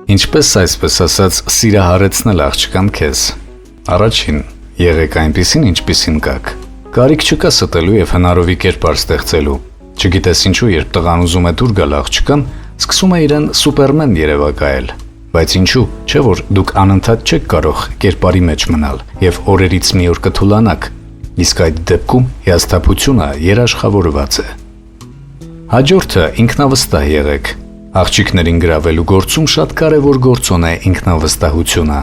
Ինչպես այսպես ասած սիրահարեցնել աղջկան քեզ։ Առաջին, եղեք այնպիսին, ինչպիսին կաք։ Կարիք չկա ստելու եւ հնարովի կերպար ստեղծելու։ Չգիտես ինչու, երբ տղան ուզում է դուր գալ աղջկան, սկսում է իրեն սուպերմեն երևակայել։ Բայց ինչու, չէ՞ որ դուք անընդհատ չեք կարող կերպարի մեջ մնալ եւ օրերից մի օր կթուլանաք։ Իսկ այդ դեպքում հիասթափությունը երաշխավորված է։ Հաջորդը ինքնավստահ եղեք։ Աղջիկներին գրավելու գործում շատ կարևոր գործոն է ինքնավստահությունը։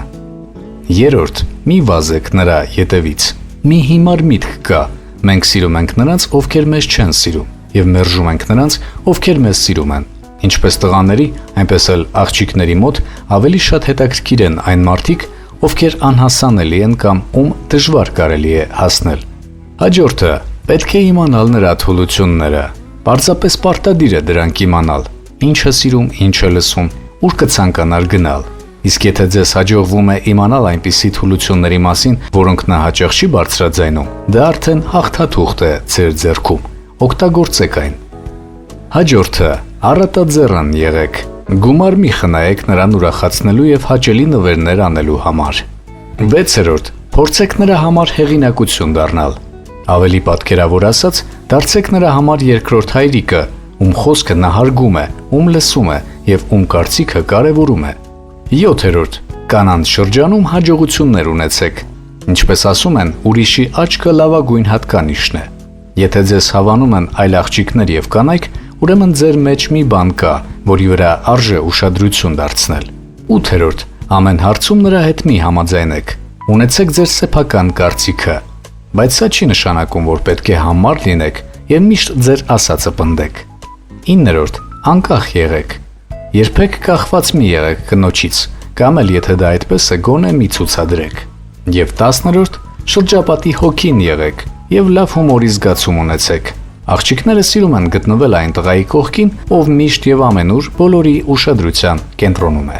Երրորդ, մի վազեք նրա ետևից։ Մի հիմար միտք կա։ Մենք սիրում ենք նրանց, ովքեր մեզ չեն սիրում, եւ մերժում ենք նրանց, ովքեր մեզ սիրում են։ Ինչպես տղաների, այնպես էլ աղջիկների մոտ ավելի շատ հետաքրքիր են այն մարդիկ, ովքեր անհասանելի են կամ ում դժվար կարելի է հասնել։ Հաջորդը, պետք է իմանալ նրա թուլությունները։ Պարզապես պարտադիր է դրանք իմանալ։ Ինչը սիրում, ինչը լսում, ուր կցանկանար գնալ։ Իսկ եթե ձեզ հաջողվում է իմանալ այնպիսի թուլությունների մասին, որոնք նա հաճախ չի բարձրաձայնում, դա արդեն հաղթաթուղթ է ձեր ձեռքում։ Օգտագործեք այն։ Հաջորդը, առատաձեռն եղեք։ Գումար մի խնայեք նրան ուրախացնելու եւ հաճելի նվերներ անելու համար։ 6-րդ, փորձեք նրա համար հեղինակություն դառնալ։ Ավելի պատկերավոր ասած, դարձեք նրա համար երկրորդ հայրիկը, ում խոսքը նա հարգում է, ում լսում է եւ ում կարծիքը կարևորում է։ 7-րդ, կանանց շրջանում հաջողություններ ունեցեք։ Ինչպես ասում են, ուրիշի աչքը լավագույն հատկանիշն է։ Եթե ձեզ հավանում են այլ աղջիկներ եւ կանայք, ուրեմն ձեր մեջ մի բան կա, որի վրա արժե ուշադրություն դարձնել։ 8-րդ, ամեն հարցում նրա հետ մի համաձայնեք։ Ունեցեք ձեր սեփական կարծիքը, բայց սա չի նշանակում, որ պետք է համառ լինեք եւ միշտ ձեր ասածը պնդեք։ 9-րդ, անկախ եղեք։ Երբեք կախված մի եղեք կնոջից, կամ էլ եթե դա այդպես է, գոնե մի ցուցադրեք։ Եվ 10-րդ, շրջապատի հոգին եղեք եւ լավ հումորի զգացում ունեցեք։ Աղջիկները սիրում են գտնվել այն տղայի կողքին, ով միշտ եւ ամենուր բոլորի ուշադրության կենտրոնում է։